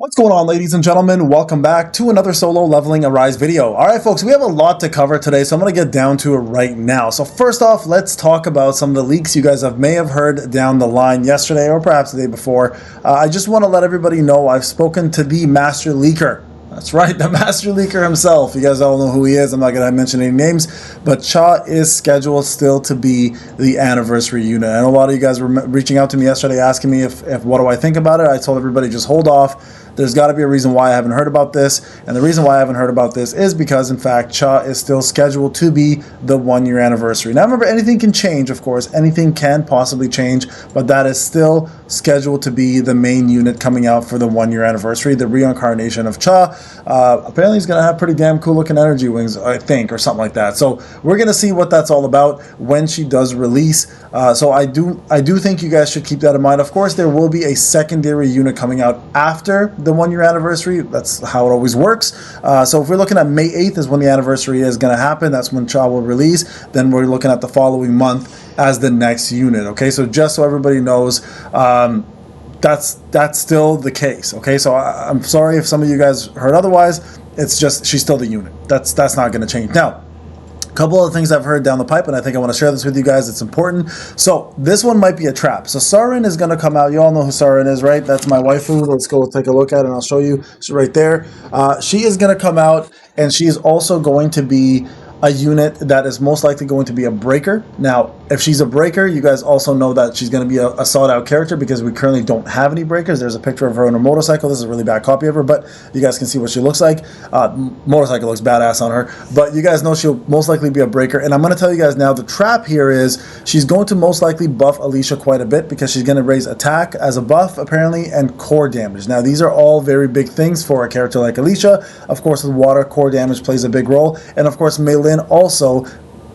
What's going on, ladies and gentlemen? Welcome back to another solo leveling Arise video. All right, folks, we have a lot to cover today, so I'm going to get down to it right now. So first off, let's talk about some of the leaks you guys may have heard down the line yesterday or perhaps the day before. I just want to let everybody know I've spoken to the master leaker. That's right, the master leaker himself. You guys all know who he is. I'm not going to mention any names, but Cha is scheduled still to be the anniversary unit. I know a lot of you guys were reaching out to me yesterday asking me if what do I think about it. I told everybody just hold off. There's got to be a reason why I haven't heard about this, and the reason why I haven't heard about this is because, in fact, Cha is still scheduled to be the 1 year anniversary. Now, remember, anything can change, of course. Anything can possibly change, but that is still scheduled to be the main unit coming out for the 1 year anniversary, the reincarnation of Cha. Apparently, he's going to have pretty damn cool-looking energy wings, I think, or something like that. So we're going to see what that's all about when she does release. So I do think you guys should keep that in mind. Of course, there will be a secondary unit coming out after the 1 year anniversary. That's how it always works. So if we're looking at May 8th is when the anniversary is going to happen, that's when Cha will release. Then we're looking at the following month as the next unit. Okay, so just so everybody knows, that's still the case. Okay, so I'm sorry if some of you guys heard otherwise. It's just she's still the unit. That's not going to change. Now, couple of things I've heard down the pipe, and I think I want to share this with you guys. It's important. So this one might be a trap. So Sarin is going to come out. You all know who Sarin is, right? That's my waifu. Let's go take a look at it, and I'll show you. She's right there. She is going to come out, and she is also going to be a unit that is most likely going to be a breaker. Now, if she's a breaker, you guys also know that she's going to be a sought out character because we currently don't have any breakers. There's a picture of her on her motorcycle. This is a really bad copy of her, but you guys can see what she looks like. Motorcycle looks badass on her, but you guys know she'll most likely be a breaker. And I'm going to tell you guys now, the trap here is she's going to most likely buff Alicia quite a bit because she's going to raise attack as a buff apparently and core damage. Now, these are all very big things for a character like Alicia. Of course, with water, core damage plays a big role. And of course, Mei Lin also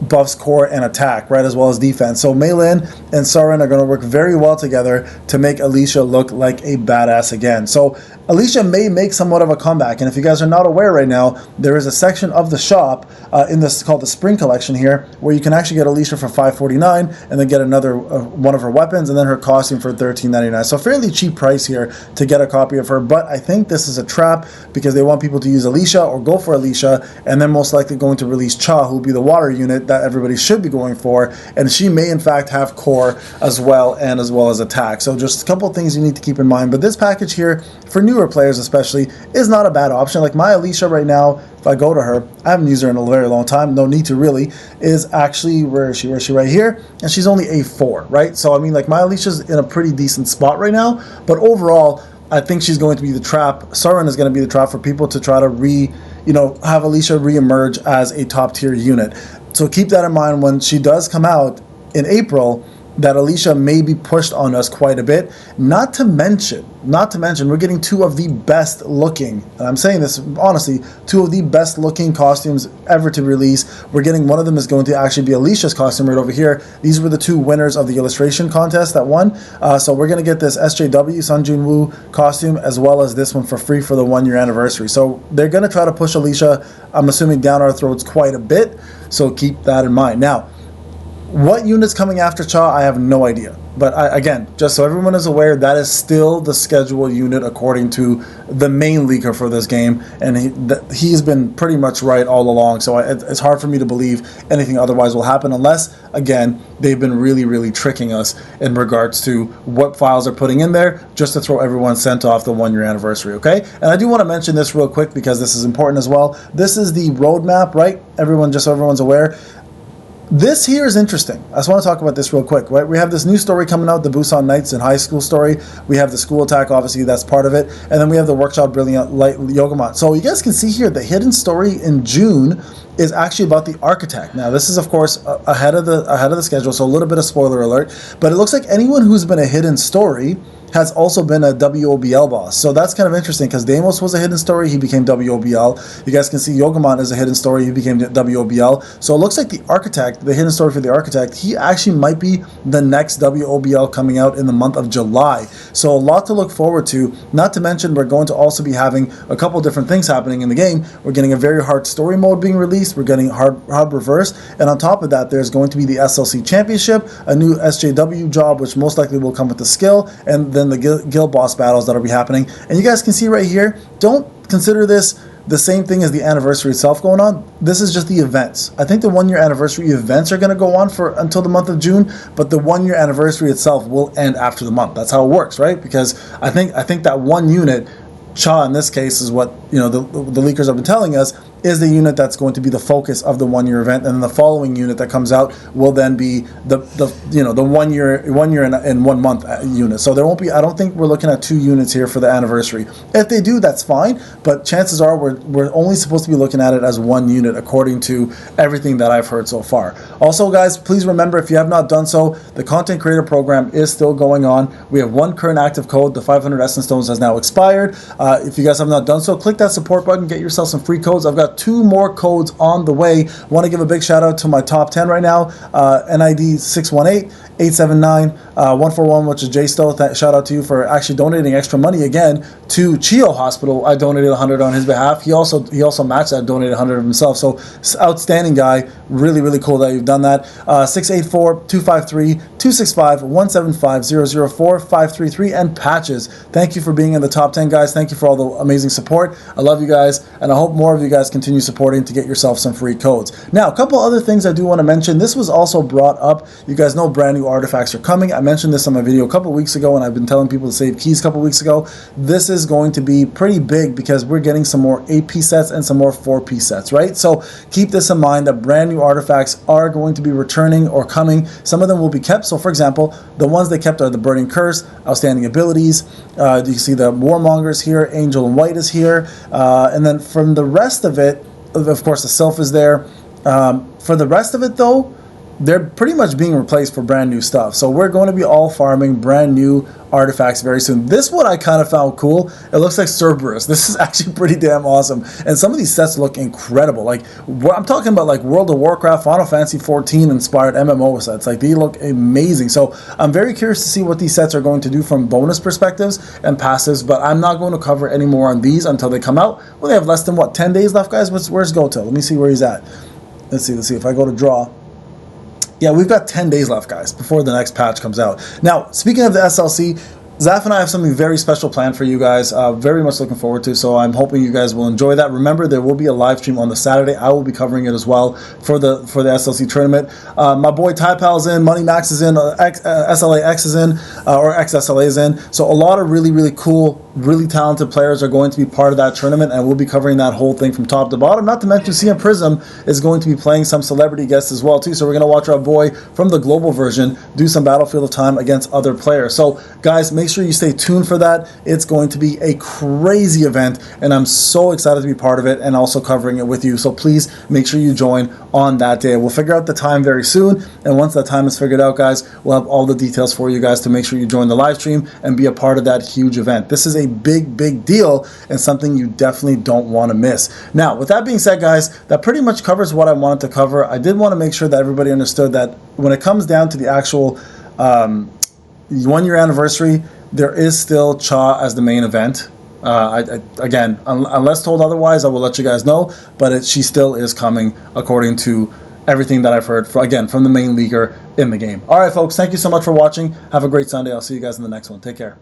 buffs core and attack, right, as well as defense. So Mei Lin and Sarin are going to work very well together to make Alicia look like a badass again. So Alicia may make somewhat of a comeback, and if you guys are not aware right now, there is a section of the shop in this called the Spring Collection here, where you can actually get Alicia for $5.49 and then get another one of her weapons and then her costume for $13.99. So fairly cheap price here to get a copy of her, but I think this is a trap because they want people to use Alicia or go for Alicia, and then most likely going to release Cha, who will be the water unit that everybody should be going for, and she may in fact have core as well as attack. So just a couple of things you need to keep in mind, but this package here for newer players especially is not a bad option. Like my Alicia right now, if I go to her, I haven't used her in a very long time, no need to really, is actually, where is she right here, and she's only a 4, right? So I mean, like, my Alicia's in a pretty decent spot right now, but overall I think she's going to be the trap. Sarin is going to be the trap for people to try to have Alicia re-emerge as a top tier unit. So keep that in mind when she does come out in April, that Alicia may be pushed on us quite a bit. Not to mention, we're getting two of the best looking, and I'm saying this honestly, two of the best looking costumes ever to release. We're getting, one of them is going to actually be Alicia's costume right over here. These were the two winners of the illustration contest that won. So we're going to get this SJW Sun Jun Woo costume as well as this one for free for the 1 year anniversary. So they're going to try to push Alicia, I'm assuming, down our throats quite a bit. So keep that in mind. Now, what unit's coming after Cha, I have no idea. But again, just so everyone is aware, that is still the scheduled unit according to the main leaker for this game. And he's been pretty much right all along. So it's hard for me to believe anything otherwise will happen unless, again, they've been really, really tricking us in regards to what files they're putting in there just to throw everyone sent off the 1 year anniversary, okay? And I do want to mention this real quick because this is important as well. This is the roadmap, right? Just so everyone's aware. This here is interesting. I just want to talk about this real quick, right? We have this new story coming out, the Busan Knights in high school story. We have the school attack, obviously, that's part of it. And then we have the Workshop Brilliant Light Yogamon. So you guys can see here, the hidden story in June is actually about the architect. Now, this is, of course, ahead of the schedule, so a little bit of spoiler alert. But it looks like anyone who's been a hidden story has also been a WOBL boss. So that's kind of interesting because Deimos was a hidden story, he became WOBL. You guys can see Yogamon is a hidden story, he became WOBL. So it looks like the architect, the hidden story for the architect, he actually might be the next WOBL coming out in the month of July. So a lot to look forward to. Not to mention, we're going to also be having a couple different things happening in the game. We're getting a very hard story mode being released, we're getting hard reverse, and on top of that, there's going to be the SLC Championship, a new SJW job, which most likely will come with the skill, and the then the guild boss battles that'll be happening. And you guys can see right here, don't consider this the same thing as the anniversary itself going on. This is just the events. I think the 1 year anniversary events are going to go on for until the month of June, but the 1 year anniversary itself will end after the month. That's how it works, right? Because I think that one unit, Cha in this case, is what the leakers have been telling us, is the unit that's going to be the focus of the 1 year event, and then the following unit that comes out will then be the 1 year and 1 month unit. So there won't be, I don't think we're looking at 2 units here for the anniversary. If they do, that's fine, but chances are we're only supposed to be looking at it as 1 unit according to everything that I've heard so far. Also, guys, please remember, if you have not done so, the content creator program is still going on. We have 1 current active code. The 500 Essence Stones has now expired. If you guys have not done so, click that support button, get yourself some free codes. I've got 2 more codes on the way. Want to give a big shout out to my top 10 right now. NID 618 879 141, which is JSTO. Shout out to you for actually donating extra money again to Chio Hospital. I donated 100 on his behalf. He also matched that, donated 100 of himself. So outstanding guy. Really, really cool that you've done that. 684 253 265 175 004 533 and Patches. Thank you for being in the top 10, guys. Thank you for all the amazing support. I love you guys, and I hope more of you guys continue supporting to get yourself some free codes. Now, a couple other things I do want to mention. This was also brought up. You guys know brand new artifacts are coming. I mentioned this on my video a couple weeks ago, and I've been telling people to save keys a couple weeks ago. This is going to be pretty big because we're getting some more 8-piece sets and some more 4-piece sets, right? So keep this in mind that brand new artifacts are going to be returning or coming. Some of them will be kept. So for example, the ones they kept are the Burning Curse, Outstanding Abilities. You can see the Warmongers here, Angel in White is here. And then from the rest of it, of course, the Sylph is there. For the rest of it, though, they're pretty much being replaced for brand new stuff. So we're going to be all farming brand new artifacts very soon. This one I kind of found cool. It looks like Cerberus. This is actually pretty damn awesome. And some of these sets look incredible. Like, I'm talking about like World of Warcraft, Final Fantasy 14 inspired MMO sets. Like, they look amazing. So I'm very curious to see what these sets are going to do from bonus perspectives and passives, but I'm not going to cover any more on these until they come out. Well, they have less than, what, 10 days left, guys? Where's Goto? Let me see where he's at. Let's see. If I go to draw. Yeah, we've got 10 days left, guys, before the next patch comes out. Now, speaking of the SLC, Zaf and I have something very special planned for you guys. Very much looking forward to, so I'm hoping you guys will enjoy that. Remember, there will be a live stream on the Saturday. I will be covering it as well for the SLC tournament. My boy Typal's in, Money Max is in, SLAX is in, or XSLA is in. So a lot of really, really cool, really talented players are going to be part of that tournament, and we'll be covering that whole thing from top to bottom. Not to mention, CM Prism is going to be playing some celebrity guests as well too. So we're going to watch our boy from the global version do some Battlefield of Time against other players. So guys, make sure you stay tuned for that. It's going to be a crazy event, and I'm so excited to be part of it and also covering it with you. So please make sure you join on that day. We'll figure out the time very soon, and once that time is figured out, guys, we'll have all the details for you guys to make sure you join the live stream and be a part of that huge event. This is a big deal and something you definitely don't want to miss. Now, with that being said, guys, that pretty much covers what I wanted to cover. I did want to make sure that everybody understood that when it comes down to the actual 1 year anniversary, there is still Cha as the main event. Again, unless told otherwise, I will let you guys know, but she still is coming according to everything that I've heard, again, from the main leaguer in the game. All right, folks, thank you so much for watching. Have a great Sunday. I'll see you guys in the next one. Take care.